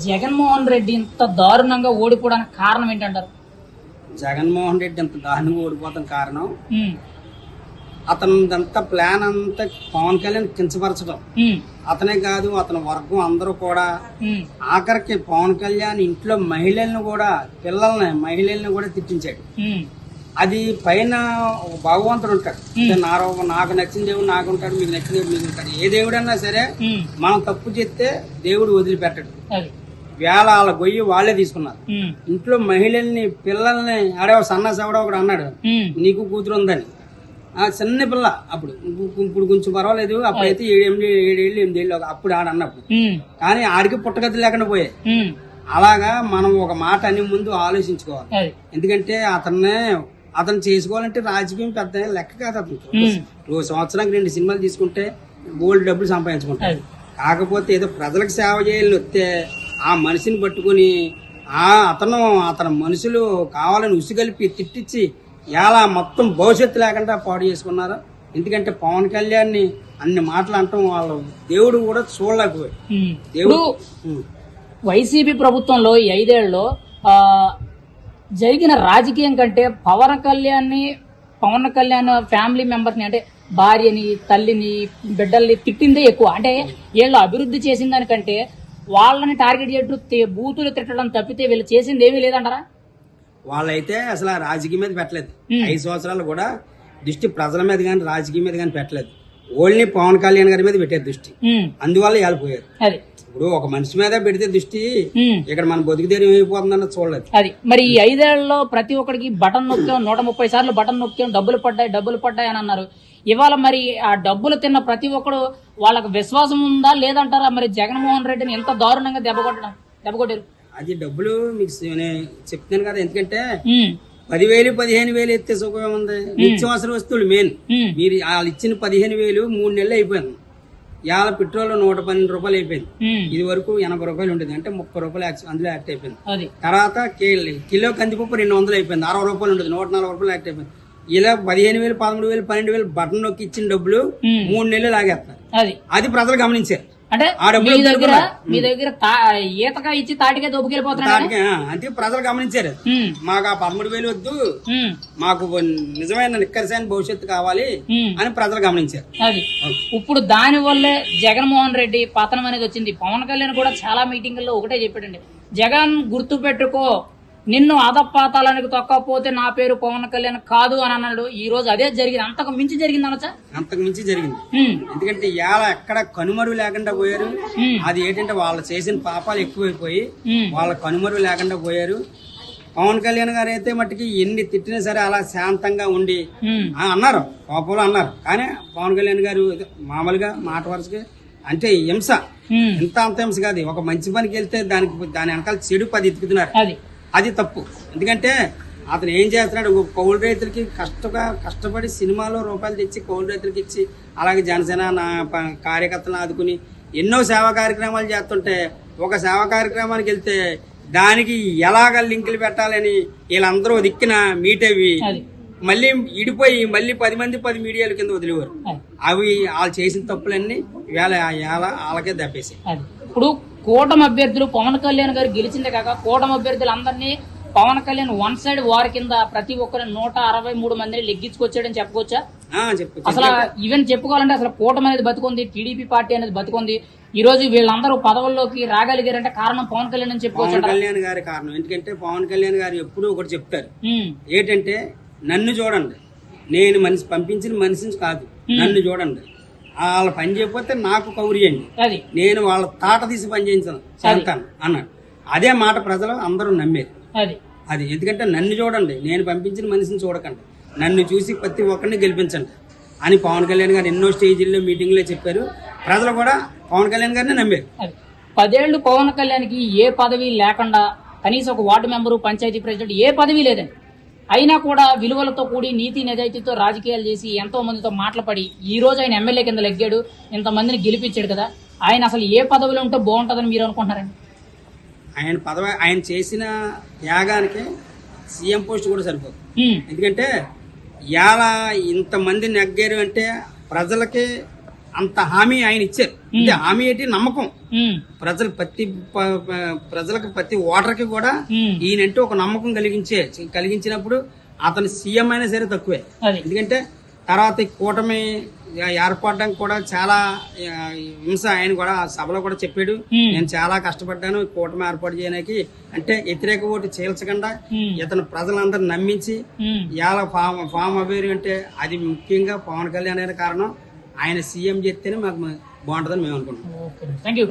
జగన్మోహన్ రెడ్డి ఇంత దారుణంగా ఓడిపోవడానికి కారణం ఏంటంటారు? జగన్మోహన్ రెడ్డి అంత దారుణంగా ఓడిపోతాం కారణం అతనిదంతా ప్లాన్ అంతా పవన్ కళ్యాణ్ కించపరచడం. అతనే కాదు, అతని వర్గం అందరూ కూడా ఆఖరికి పవన్ కళ్యాణ్ ఇంట్లో మహిళల్ని కూడా తిట్టించాడు. అది పైన భగవంతుడు ఉంటాడు. నాకు నచ్చిన దేవుడు నాకు ఉంటాడు, మీకు నచ్చిన దేవుడు మీకు ఉంటాడు. ఏ దేవుడన్నా సరే మనం తప్పు చేస్తే దేవుడు వదిలిపెట్టడు. వేళ వాళ్ళ గొయ్యి వాళ్లే తీసుకున్నారు. ఇంట్లో మహిళల్ని పిల్లల్ని సన్నాసి ఎవడో ఒకడు అన్నాడు, నీకు కూతురు ఉందని. చిన్న పిల్ల అప్పుడు, ఇప్పుడు కొంచెం పర్వాలేదు, అప్పుడైతే 7 ఏళ్ళు 8 ఏళ్ళు అప్పుడు ఆడన్నప్పుడు. కానీ ఆడికి పుట్టగతి లేకుండా పోయాయి. అలాగా మనం ఒక మాట అనే ముందు ఆలోచించుకోవాలి. ఎందుకంటే అతను చేసుకోవాలంటే రాజకీయం పెద్ద లెక్క కాదు. అతను సంవత్సరానికి 2 సినిమాలు తీసుకుంటే గోల్డ్ డబ్బులు సంపాదించుకుంటారు. కాకపోతే ఏదో ప్రజలకు సేవ చేయాలని వస్తే ఆ మనిషిని పట్టుకుని అతని మనుషులు కావాలని ఉసిగలిపి తిట్టించి ఎలా మొత్తం భవిష్యత్తు లేకుండా పాడు చేసుకున్నారు. ఎందుకంటే పవన్ కళ్యాణ్ ని అన్ని మాటలు అంటాం, వాళ్ళు దేవుడు కూడా చూడలేకపోయాడు. దేవుడు వైసీపీ ప్రభుత్వంలో ఈ 5 ఏళ్లలో జరిగిన రాజకీయం కంటే పవన్ కళ్యాణ్ ఫ్యామిలీ మెంబర్స్ ని, అంటే భార్యని, తల్లిని, బిడ్డల్ని తిట్టిందే ఎక్కువ. అంటే వీళ్ళు అభివృద్ధి చేసిన దానికంటే వాళ్ళని టార్గెట్ చేయడం, బూతులు తిట్టడం తప్పితే వీళ్ళు చేసింది ఏమీ లేదంటారా? వాళ్ళైతే అసలు ఆ రాజకీయం మీద పెట్టలేదు. 5 సంవత్సరాలు కూడా దృష్టి ప్రజల మీద కానీ రాజకీయం మీద కానీ పెట్టలేదు. ఓన్లీ పవన్ కళ్యాణ్ గారి మీద పెట్టారు దృష్టి. అందువల్ల వెళ్ళిపోయారు. ఇప్పుడు ఒక మనిషి మీద పెడితే దృష్టి ఇక్కడ మన బతుకుదేరి ఏమైపోతుందన్న చూడలేదు. అది మరి ఈ 5 ఏళ్లలో ప్రతి ఒక్కడికి బటన్ నొక్కాం, 130 సార్లు బటన్ నొక్కాం, డబ్బులు పడ్డాయి అని అన్నారు. ఇవాళ మరి ఆ డబ్బులు తిన్న ప్రతి ఒక్కడు వాళ్ళకి విశ్వాసం ఉందా లేదంటారా? మరి జగన్మోహన్ రెడ్డిని ఎంత దారుణంగా దెబ్బకొట్టారు. అది డబ్బులు మీకు చెప్తాను కదా. ఎందుకంటే 10,000 15,000 ఎత్తే సుఖం ఉంది. నిత్యావసర వస్తువులు మెయిన్. మీరు వాళ్ళు ఇచ్చిన 15,000 3 నెలలు అయిపోయింది. ఇవాళ పెట్రోల్ 112 రూపాయలు అయిపోయింది. ఇది వరకు 80 రూపాయలు ఉండేది, అంటే 30 రూపాయలు అందులో యాక్ట్ అయిపోయింది. తర్వాత కిలో కందిపప్పు 200 అయిపోయింది, 60 రూపాయలు ఉండేది, 140 రూపాయలు యాక్ట్ అయిపోయింది. ఇలా 15,000 13,000 12,000 బటన్ నొక్కి ఇచ్చిన డబ్బులు 3 నెలలు లాగేస్తారు. అది ప్రజలు గమనించారు. అంటే మీ దగ్గర ఈతగా ఇచ్చి తాటిగా దొబ్బుకెళ్ళిపోతున్నారు. అంటే ప్రజలు గమనించారు, మాకు ఆ 13,000 వద్దు, మాకు నిజమైన నిక్కరసైన భవిష్యత్తు కావాలి అని ప్రజలు గమనించారు. అది ఇప్పుడు దాని వల్లే జగన్మోహన్ రెడ్డి పతనం అనేది వచ్చింది. పవన్ కళ్యాణ్ కూడా చాలా మీటింగుల్లో ఒకటే చెప్పాడండి, జగన్ గుర్తు పెట్టుకో, నిన్ను అధపాతాలకు తొక్కపోతే నా పేరు పవన్ కళ్యాణ్ కాదు అని అన్నాడు. ఈ రోజు అదే జరిగింది. అంతకు మించి జరిగింది అనొచ్చా? అంతకు మించి జరిగింది. ఎందుకంటే ఇవాళ ఎక్కడ కనుమరుగు లేకుండా పోయారు. అది ఏంటంటే వాళ్ళు చేసిన పాపాలు ఎక్కువైపోయి వాళ్ళ కనుమరుగు లేకుండా పోయారు. పవన్ కళ్యాణ్ గారు అయితే మట్టికి ఎన్ని తిట్టినా సరే అలా శాంతంగా ఉండి అన్నారు, కోపంలో అన్నారు. కానీ పవన్ కళ్యాణ్ గారు మామూలుగా మాట వరుసగా అంటే హింస, ఇంత అంత హింస కాదు. ఒక మంచి పనికి వెళ్తే దాని వెనకాల చెడు 10 ఎత్తుకుతున్నారు. అది తప్పు. ఎందుకంటే అతను ఏం చేస్తున్నాడు, కౌలు రైతులకి కష్టపడి సినిమాలో రూపాయలు తెచ్చి కౌలు రైతులకి ఇచ్చి, అలాగే జనసేన కార్యకర్తలను ఆదుకుని ఎన్నో సేవా కార్యక్రమాలు చేస్తుంటే, ఒక సేవా కార్యక్రమానికి వెళ్తే దానికి ఎలాగ లింకులు పెట్టాలని వీళ్ళందరూ దిక్కిన మీట్ అవి మళ్ళీ ఇడిపోయి మళ్ళీ 10 మంది 10 మీడియాల కింద వదిలేవారు. అవి వాళ్ళు చేసిన తప్పులన్నీ వాళ్ళకే దెబ్బేసాయి. ఇప్పుడు కూటమి అభ్యర్థులు పవన్ కళ్యాణ్ గారు గెలిచిందే కాక కూటమి అభ్యర్థులందరినీ పవన్ కళ్యాణ్ 1 సైడ్ వారి కింద ప్రతి ఒక్కరు 163 మందిని లెగ్గించుకొచ్చాడని చెప్పుకోవచ్చా? అసలు ఈవెన్ చెప్పుకోవాలంటే అసలు కూటమి అనేది బతుకుంది, టీడీపీ పార్టీ అనేది బతుకుంది. ఈ రోజు వీళ్ళందరూ పదవుల్లోకి రాగలిగారంటే కారణం పవన్ కళ్యాణ్ అని చెప్పుకోవచ్చు. పవన్ కళ్యాణ్ గారి కారణం. ఎందుకంటే పవన్ కళ్యాణ్ గారు ఎప్పుడూ ఒకటి చెప్తారు, ఏంటంటే నన్ను చూడండి, నేను పంపించిన మనిషిని కాదు, నన్ను చూడండి, వాళ్ళ పని చేయకపోతే నాకు కౌరియండి, నేను వాళ్ళ తాట తీసి పని చేయించాను చేస్తాను అన్నాడు. అదే మాట ప్రజలు అందరూ నమ్మేది. అది ఎందుకంటే నన్ను చూడండి, నేను పంపించిన మనిషిని చూడకండి, నన్ను చూసి ప్రతి ఒక్కరిని గెలిపించండి అని పవన్ కళ్యాణ్ గారు ఎన్నో స్టేజీల్లో మీటింగ్లో చెప్పారు. ప్రజలు కూడా పవన్ కళ్యాణ్ గారిని నమ్మారు. 10 ఏళ్లు పవన్ కళ్యాణ్కి ఏ పదవి లేకుండా, కనీసం ఒక వార్డు మెంబరు, పంచాయతీ ప్రెసిడెంట్ ఏ పదవి లేదండి. అయినా కూడా విలువలతో కూడి నీతి నిజాయితీతో రాజకీయాలు చేసి ఎంతో మందితో మాటలపడి ఈ రోజు ఆయన ఎమ్మెల్యే కింద లెగ్గాడు, ఇంతమందిని గెలిపించాడు కదా. ఆయన అసలు ఏ పదవిలో ఉంటే బాగుంటుందని మీరు అనుకుంటున్నారండి? ఆయన చేసిన త్యాగానికి సీఎం పోస్ట్ కూడా సరిపోతుంది. ఎందుకంటే ఇవాళ ఇంతమంది నెగ్గారు అంటే ప్రజలకి అంత హామీ ఆయన ఇచ్చారు. అంటే హామీ ఏంటి? నమ్మకం. ఉమ్, ప్రజలకు ప్రతి ఓటర్కి కూడా ఈయనంటే ఒక నమ్మకం కలిగించినప్పుడు అతను సీఎం అయినా సరే తక్కువే. అది ఎందుకంటే తర్వాత ఈ కూటమి ఏర్పడడానికి కూడా చాలా హింస. ఆయన కూడా ఆ సభలో కూడా చెప్పాడు, నేను చాలా కష్టపడ్డాను ఈ కూటమి ఏర్పాటు చేయడానికి. అంటే వ్యతిరేక ఓటు చీల్చకుండా ఇతను ప్రజలందరూ నమ్మించి ఇలా ఫామ్ అవేరు అంటే అది ముఖ్యంగా పవన్ కళ్యాణ్ అనే కారణం. ఆయన సీఎం చేస్తేనే మాకు బాగుంటుందని మేము అనుకుంటున్నాం. Thank you.